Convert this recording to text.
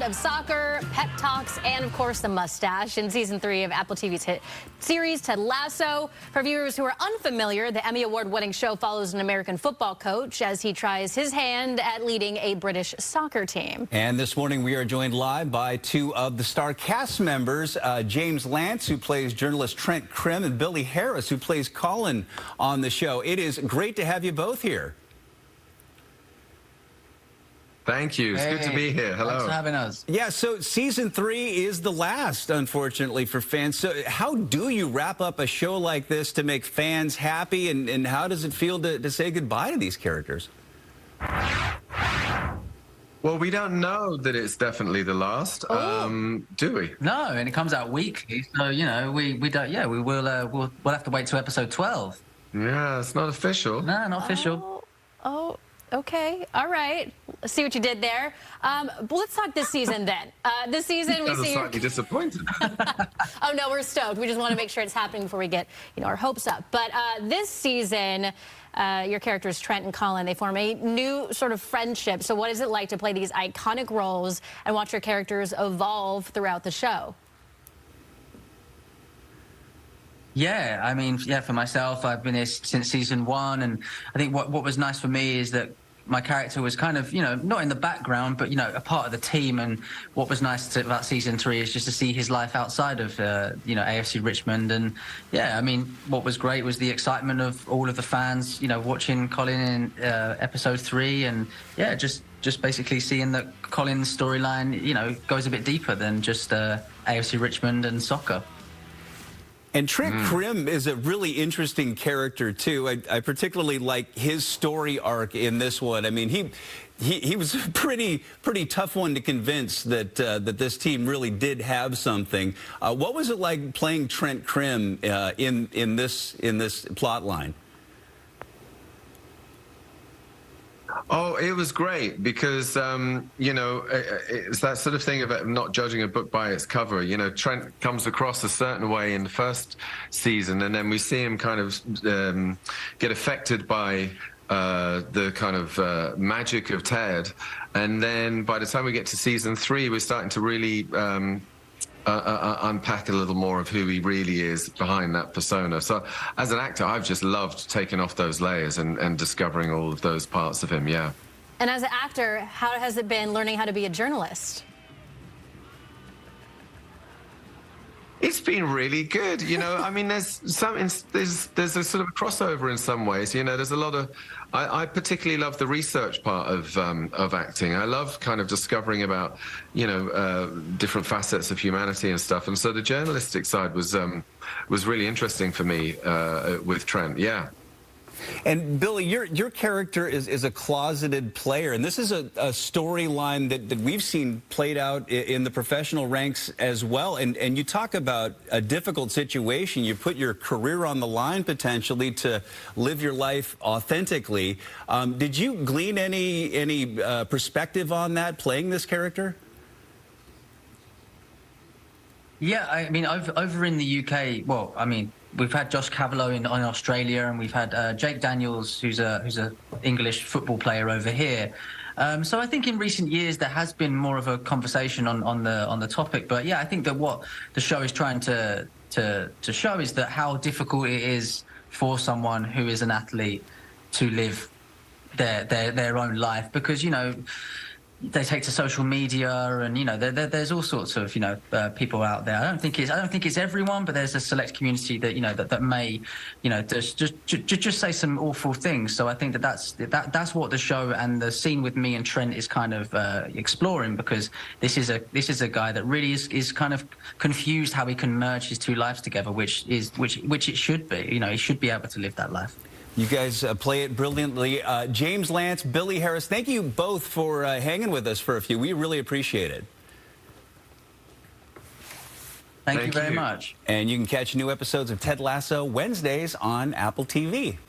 of soccer, pep talks, and of course the mustache in season 3 of Apple TV's hit series Ted Lasso. For viewers who are unfamiliar, the Emmy Award-winning show follows an American football coach as he tries his hand at leading a British soccer team. And this morning we are joined live by two of the star cast members, James Lance, who plays journalist Trent Crimm, and Billy Harris, who plays Colin on the show. It is great to have you both here. Thank you. It's good to be here. Hello. Thanks for having us. Yeah, so season 3 is the last, unfortunately, for fans. So how do you wrap up a show like this to make fans happy, and how does it feel to say goodbye to these characters? Well, we don't know that it's definitely the last, do we? No, and it comes out weekly, so you know we don't. Yeah, we'll have to wait till episode 12. Yeah, it's not official. No, not official. Oh. Okay, all right. Let's see what you did there. But let's talk this season then. This season we see. Slightly disappointed. Oh no, we're stoked. We just want to make sure it's happening before we get, our hopes up. But this season, your characters Trent and Colin, they form a new sort of friendship. So what is it like to play these iconic roles and watch your characters evolve throughout the show? Yeah, I mean, yeah, for myself, I've been here since season 1, and I think what was nice for me is that my character was kind of, not in the background, but, a part of the team. And what was nice about season 3 is just to see his life outside of, AFC Richmond. And, yeah, I mean, what was great was the excitement of all of the fans, watching Colin in episode 3. And, yeah, just basically seeing that Colin's storyline, goes a bit deeper than just AFC Richmond and soccer. And Trent Crimm is a really interesting character, too. I particularly like his story arc in this one. I mean, he was a pretty tough one to convince that this team really did have something. What was it like playing Trent Crimm in this plot line? Oh, it was great because, it's that sort of thing of not judging a book by its cover. Trent comes across a certain way in the first season, and then we see him kind of get affected by the kind of magic of Ted. And then by the time we get to season 3, we're starting to really unpack a little more of who he really is behind that persona. So as an actor, I've just loved taking off those layers and discovering all of those parts of him, yeah. And as an actor, how has it been learning how to be a journalist? It's been really good. I mean, there's a sort of crossover in some ways. There's a lot of. I particularly love the research part of acting. I love kind of discovering about different facets of humanity and stuff. And so the journalistic side was really interesting for me with Trent. Yeah. And Billy, your character is a closeted player, and this is a storyline that we've seen played out in the professional ranks as well. And you talk about a difficult situation. You put your career on the line potentially to live your life authentically. Did you glean any perspective on that playing this character? Yeah, I mean, over in the UK, well, I mean, we've had Josh Cavallo in Australia, and we've had Jake Daniels, who's a English football player over here. So I think in recent years there has been more of a conversation on the topic. But yeah, I think that what the show is trying to show is that how difficult it is for someone who is an athlete to live their own life, because they take to social media, and there's all sorts of people out there. I don't think it's everyone, but there's a select community that that may just say some awful things. So I think that's what the show and the scene with me and Trent is kind of exploring, because this is a guy that really is kind of confused how he can merge his two lives together, which it should be. He should be able to live that life. You guys play it brilliantly. James Lance, Billy Harris, thank you both for hanging with us for a few. We really appreciate it. Thank you very much. And you can catch new episodes of Ted Lasso Wednesdays on Apple TV.